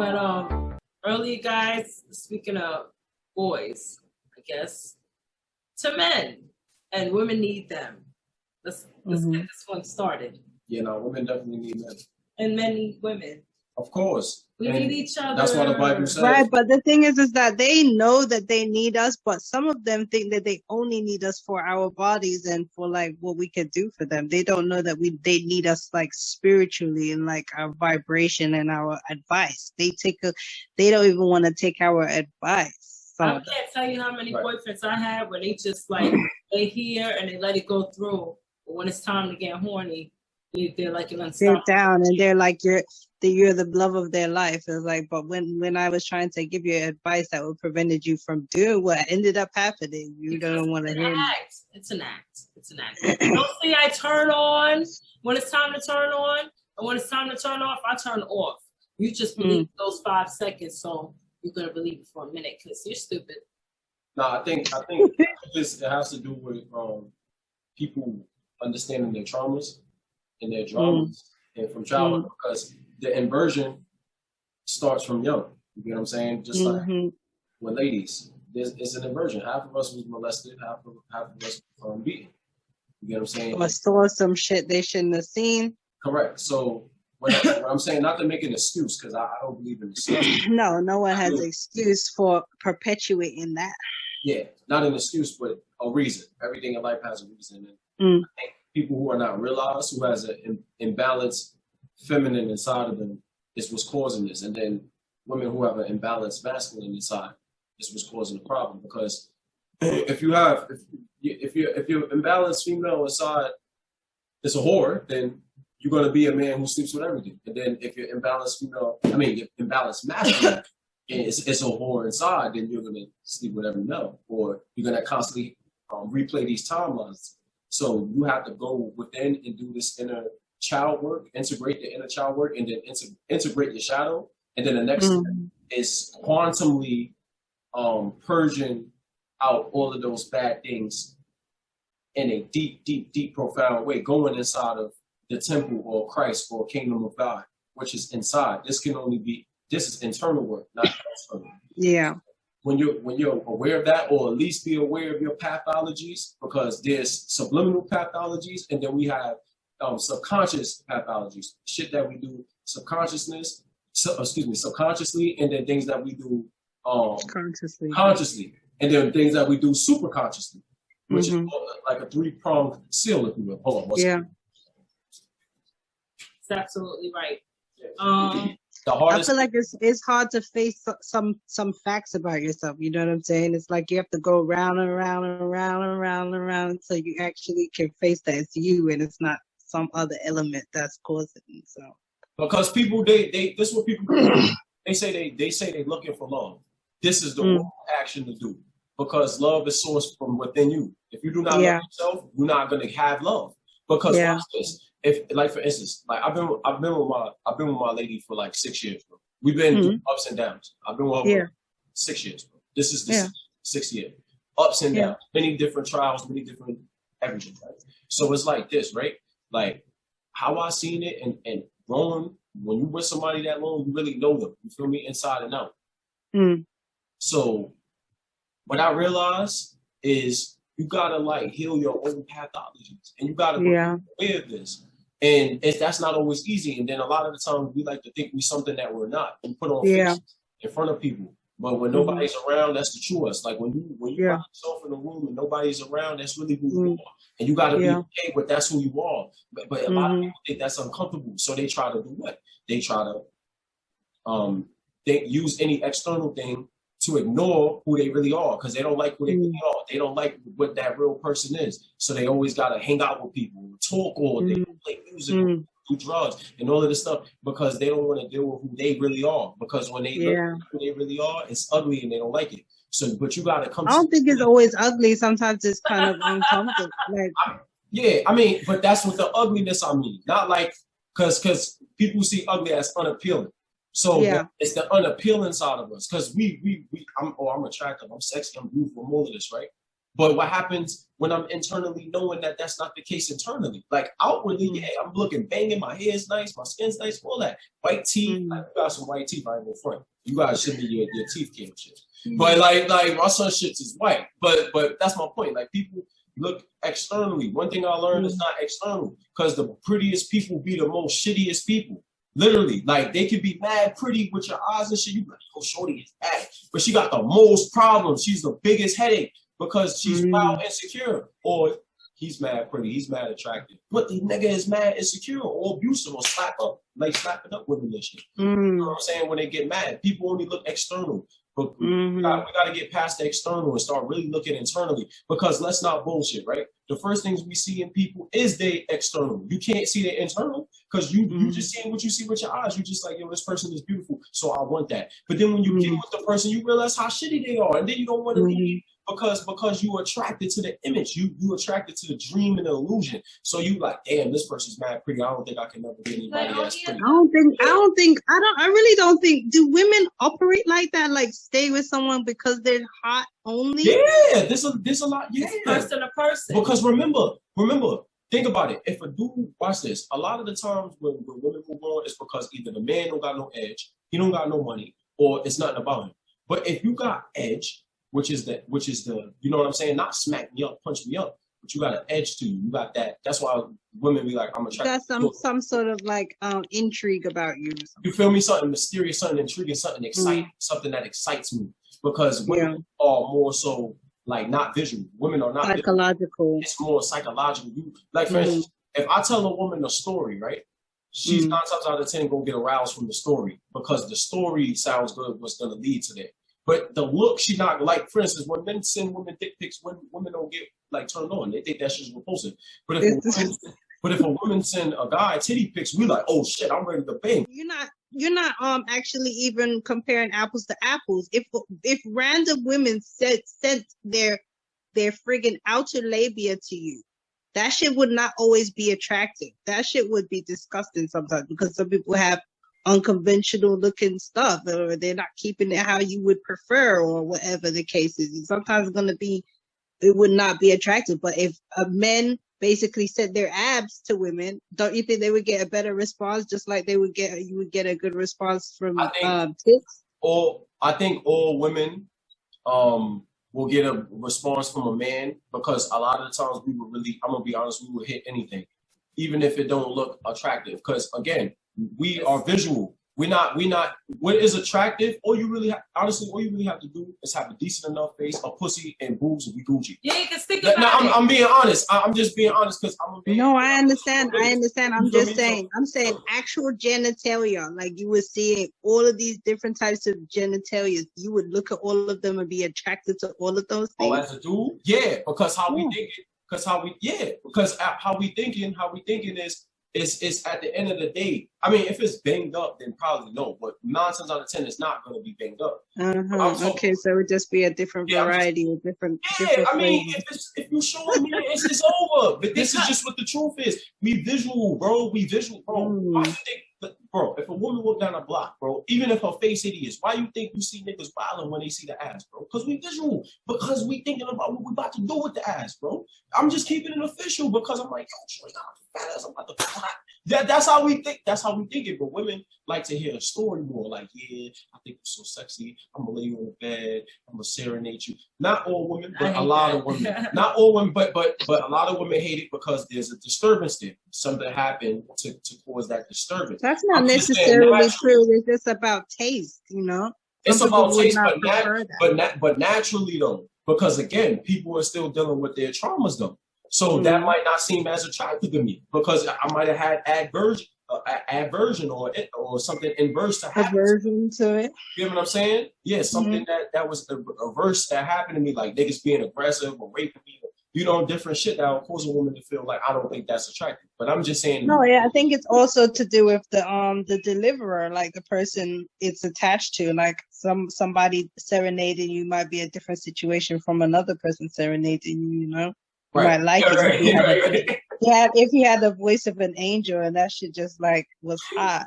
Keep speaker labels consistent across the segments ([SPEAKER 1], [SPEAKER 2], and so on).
[SPEAKER 1] But earlier, guys, speaking of boys, I guess, to men, and women need them. Let's get this one started.
[SPEAKER 2] Yeah, no, women definitely need men.
[SPEAKER 1] And men need women.
[SPEAKER 2] Of course.
[SPEAKER 1] We need each other.
[SPEAKER 2] That's what the Bible says.
[SPEAKER 3] Right, but the thing is that they know that they need us, but some of them think that they only need us for our bodies and for like what we can do for them. They don't know that they need us like spiritually and like our vibration and our advice. They don't even want to take our advice.
[SPEAKER 1] I can't tell you how many boyfriends I had where they just like they hear and they let it go through, but when it's time to get horny, they're like an unstoppable.
[SPEAKER 3] They're down and they're like you're the love of their life. It's like, but when I was trying to give you advice that would prevented you from doing what ended up happening, you don't want to hear me.
[SPEAKER 1] It's an act. Don't see I turn on when it's time to turn on, and when it's time to turn off, I turn off. You just believe those 5 seconds, so you're gonna believe it for a minute because you're stupid.
[SPEAKER 2] No, I think this it has to do with people understanding their traumas and their dramas and from childhood because the inversion starts from young. You get what I'm saying? Just like with ladies, it's an inversion. Half of us was molested, half of us beaten. You get what I'm saying?
[SPEAKER 3] Or saw some shit they shouldn't have seen.
[SPEAKER 2] Correct. So what I'm saying, not to make an excuse, because I don't believe in excuses.
[SPEAKER 3] No one has an excuse for perpetuating that.
[SPEAKER 2] Yeah, not an excuse, but a reason. Everything in life has a reason. And I think people who are not realized, who has an imbalanced feminine inside of them, is what's causing this. And then women who have an imbalanced masculine inside is what's causing the problem. Because if your imbalanced female inside is a whore, then you're going to be a man who sleeps with everything. And then if your imbalanced masculine is a whore inside, then you're going to sleep with every male, or you're going to constantly replay these timelines. So you have to go within and do this inner child work, integrate the inner child work, and then integrate your shadow. And then the next step is quantumly purging out all of those bad things in a deep, deep, deep, profound way, going inside of the temple or Christ or kingdom of God, which is inside. This is internal work, not external. Yeah. When you're aware of that, or at least be aware of your pathologies, because there's subliminal pathologies, and then we have subconscious pathologies, shit that we do subconsciously, and then things that we do consciously, and then things that we do super consciously, which is like a 3-pronged seal, if you will. Hold on.
[SPEAKER 1] Yeah. That's absolutely right.
[SPEAKER 3] I feel like it's hard to face some facts about yourself. You know what I'm saying? It's like you have to go round and round and round and round and round until you actually can face that it's you and it's not some other element that's causing it. So
[SPEAKER 2] because people this is what people do. They say they're looking for love. This is the wrong action to do, because love is sourced from within you. If you do not love yourself, you're not gonna have love. Because watch this. If, like, for instance, like I've been with my lady for like 6 years, bro. We've been through ups and downs. I've been with her for 6 years, bro. This is the 6th year. Ups and downs, many different trials, many different everything, right? So it's like this, right? Like how I seen it and growing, when you with somebody that long, you really know them. You feel me? Inside and out. So what I realized is you gotta like heal your own pathologies, and you gotta be aware of this. And that's not always easy. And then a lot of the time we like to think we're something that we're not. We put on faces in front of people. But when nobody's around, that's the true us. Like when you find yourself in a room and nobody's around, that's really who you are. And you gotta be okay with that's who you are. But a lot of people think that's uncomfortable. So they try to do what? They try to use any external thing to ignore who they really are, because they don't like who they really are. They don't like what that real person is. So they always got to hang out with people, talk all day, play music, do drugs, and all of this stuff, because they don't want to deal with who they really are. Because when they look at who they really are, it's ugly and they don't like it. So, but you got to come.
[SPEAKER 3] I don't think it's always ugly. Sometimes it's kind of uncomfortable. Like,
[SPEAKER 2] but that's what the ugliness I mean. Not like, because people see ugly as unappealing. So it's the unappealing side of us, because I'm attractive, I'm sexy, I'm beautiful, I'm all of this, right? But what happens when I'm internally knowing that that's not the case internally? Like outwardly, yeah, I'm looking banging, my hair's nice, my skin's nice, all that. White teeth, like, you got some white teeth, I ain't in front. You guys should be your teeth came shit. But like my son shits is white. But that's my point. Like people look externally. One thing I learned is not external, because the prettiest people be the most shittiest people. Literally, like they could be mad pretty with your eyes and shit. You be like, oh, shorty is bad, but she got the most problems. She's the biggest headache because she's wild insecure, or he's mad pretty, he's mad attractive, but the nigga is mad insecure or abusive or slapping up women and shit. You know what I'm saying? When they get mad, people only look external. But we got to get past the external and start really looking internally, because let's not bullshit, right? The first things we see in people is their external. You can't see their internal because you just seeing what you see with your eyes. You just like, yo, this person is beautiful, so I want that. But then when you get with the person, you realize how shitty they are, and then you don't want to leave. Because you attracted to the image, you attracted to the dream and the illusion. So you like, damn, this person's mad pretty. I don't think I can never get anybody else pretty.
[SPEAKER 3] I really don't think. Do women operate like that? Like stay with someone because they're hot only?
[SPEAKER 2] Yeah, there's a lot. Yeah,
[SPEAKER 1] person to person.
[SPEAKER 2] Because remember, think about it. If a dude, watch this. A lot of the times when women move on, it's because either the man don't got no edge, he don't got no money, or it's nothing about him. But if you got edge, which is the, you know what I'm saying? Not smack me up, punch me up, but you got an edge to you. You got that. That's why women be like, I'm attracted.
[SPEAKER 3] Got some sort of like intrigue about you.
[SPEAKER 2] You feel me? Something mysterious, something intriguing, something exciting, something that excites me. Because women are more so like not visual. Women are not
[SPEAKER 3] psychological.
[SPEAKER 2] Visual. It's more psychological. You like, for instance, if I tell a woman a story, right? She's 9 times out of 10 gonna get aroused from the story because the story sounds good. What's gonna lead to that? But the look, she not like, for instance, when men send women dick pics, women don't get like turned on. They think that shit's repulsive. But if a woman send a guy titty pics, we like, oh shit, I'm ready to bang.
[SPEAKER 3] You're not actually even comparing apples to apples. If random women sent their friggin' outer labia to you, that shit would not always be attractive. That shit would be disgusting sometimes, because some people have unconventional looking stuff, or they're not keeping it how you would prefer, or whatever the case is. Sometimes it would not be attractive. But if men basically sent their abs to women, don't you think they would get a better response, just like you would get a good response from tits?
[SPEAKER 2] I think all women will get a response from a man, because a lot of the times we would really, I'm gonna be honest, we would hit anything, even if it don't look attractive. Because again, we are visual. We're not. What is attractive? All you really have to do is have a decent enough face, a pussy, and boobs, and be Gucci.
[SPEAKER 1] Yeah, you can stick it.
[SPEAKER 2] I'm being honest. I'm just being honest because
[SPEAKER 3] I understand. I'm just saying. I'm saying actual genitalia. Like you would see all of these different types of genitalia. You would look at all of them and be attracted to all of those things.
[SPEAKER 2] Oh, as a dude, yeah. Because how we thinking is. It's at the end of the day. I mean, if it's banged up, then probably no. But 9 times out of 10, it's not going to be banged up.
[SPEAKER 3] Okay, so it would just be a different variety, different.
[SPEAKER 2] I mean, if you showing me, it's over. But this is just what the truth is. We visual, bro. Why you think, bro? If a woman walk down a block, bro, even if her face hideous, why you think you see niggas wilding when they see the ass, bro? Because we visual. Because we thinking about what we about to do with the ass, bro. I'm just keeping it official because I'm like, yo, I'm about to that's how we think. That's how we think it. But women like to hear a story more. Like, yeah, I think you're so sexy. I'm gonna lay you on the bed. I'm gonna serenade you. Not all women, but a lot of women. Not all women, but a lot of women hate it because there's a disturbance there. Something happened to cause that disturbance.
[SPEAKER 3] That's not necessarily true. It's just about taste, you know.
[SPEAKER 2] It's about taste, but naturally though, because again, people are still dealing with their traumas though. So that might not seem as attractive to me because I might have had aversion or something inverse to happen.
[SPEAKER 3] Aversion to it.
[SPEAKER 2] You know what I'm saying? Yeah, something that was averse that happened to me, like niggas being aggressive or raping me, different shit that will cause a woman to feel like I don't think that's attractive. But I'm just saying.
[SPEAKER 3] No, yeah, I think it's also to do with the deliverer, like the person it's attached to. Like somebody serenading you might be a different situation from another person serenading you. You know. Right, like if he had the voice of an angel and that shit just like was hot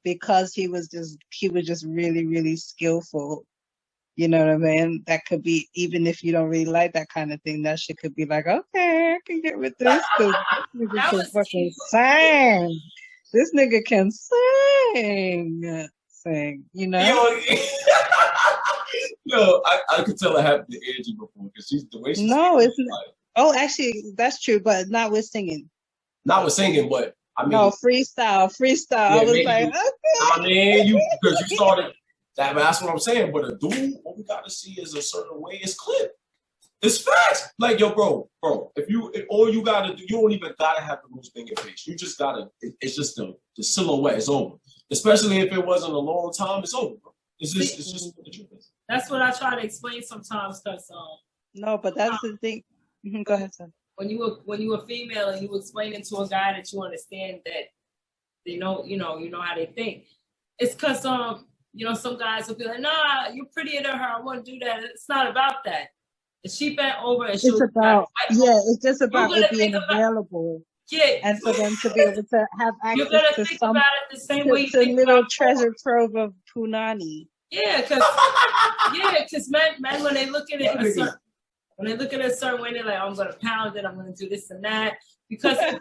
[SPEAKER 3] because he was just really, really skillful, You know what I mean? That could be, even if you don't really like that kind of thing, that shit could be like, okay, I can get with this because this nigga
[SPEAKER 1] That
[SPEAKER 3] can
[SPEAKER 1] was
[SPEAKER 3] fucking
[SPEAKER 1] cute.
[SPEAKER 3] sing. This nigga can sing, you know?
[SPEAKER 2] Yo, I could tell I happened to Angie before because she's the way she's
[SPEAKER 3] No,
[SPEAKER 2] singing,
[SPEAKER 3] it's not. Oh, actually, that's true, but not with singing.
[SPEAKER 2] not with singing, but I mean,
[SPEAKER 3] No, freestyle.
[SPEAKER 2] yeah,
[SPEAKER 3] I was
[SPEAKER 2] maybe
[SPEAKER 3] like,
[SPEAKER 2] you,
[SPEAKER 3] okay.
[SPEAKER 2] I mean, you because you started that. That's what I'm saying. But a dude, what we got to see is a certain way it's clipped. It's facts. Like, yo, bro, if all you gotta do, you don't even gotta have the most thing in face. You just gotta, it's just the silhouette. It's over. Especially if it wasn't a long time, it's over, bro. It's just what the truth is.
[SPEAKER 1] That's what I try to explain sometimes, because
[SPEAKER 3] No, but that's the thing. Go ahead, son.
[SPEAKER 1] when you were female and you explaining to a guy that you understand that they know, you know how they think. It's because some guys will be like, nah, you're prettier than her. I want to do that. It's not about that. If she bent over and
[SPEAKER 3] It's about, it's just about it being available.
[SPEAKER 1] Yeah.
[SPEAKER 3] And for them to be able to have
[SPEAKER 1] You're
[SPEAKER 3] access
[SPEAKER 1] gonna
[SPEAKER 3] to
[SPEAKER 1] think
[SPEAKER 3] some,
[SPEAKER 1] about it the same way you
[SPEAKER 3] to
[SPEAKER 1] think
[SPEAKER 3] little
[SPEAKER 1] about
[SPEAKER 3] treasure trove of punani.
[SPEAKER 1] Yeah, because men when they look at it a certain way, they're like, I'm gonna pound it, I'm gonna do this and that. Because in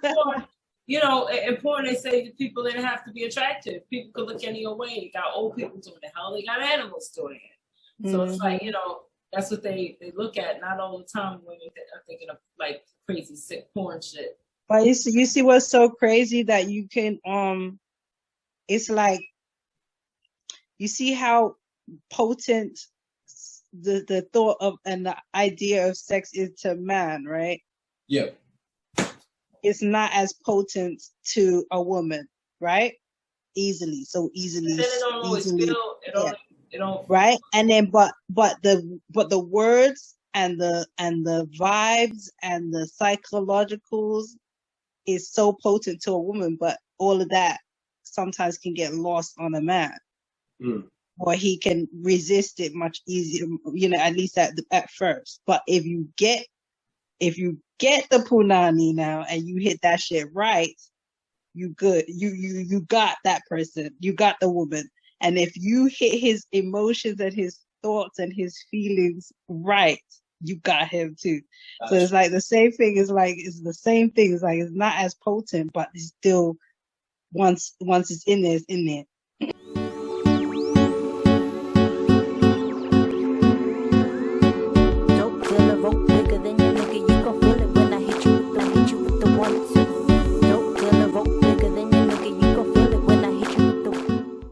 [SPEAKER 1] porn they say that people didn't have to be attractive. People could look any way. You got old people doing the hell, they got animals doing it. So it's like, that's what they look at, not all the time when they're thinking of like crazy sick porn shit.
[SPEAKER 3] But you see what's so crazy that you can it's like, you see how potent the thought of and the idea of sex is to man, right?
[SPEAKER 2] Yeah.
[SPEAKER 3] It's not as potent to a woman, right? Easily.
[SPEAKER 1] Then it don't always feel it don't
[SPEAKER 3] right. And then but the words and the vibes and the psychologicals is so potent to a woman, but all of that sometimes can get lost on a man. Or he can resist it much easier, at least at first. But if you get the punani now and you hit that shit right, you good. You got that person. You got the woman. And if you hit his emotions and his thoughts and his feelings right, you got him too. So it's like the same thing. It's the same thing. It's like it's not as potent, but it's still once it's in there, it's in there.
[SPEAKER 4] Dopedilla vote bigger than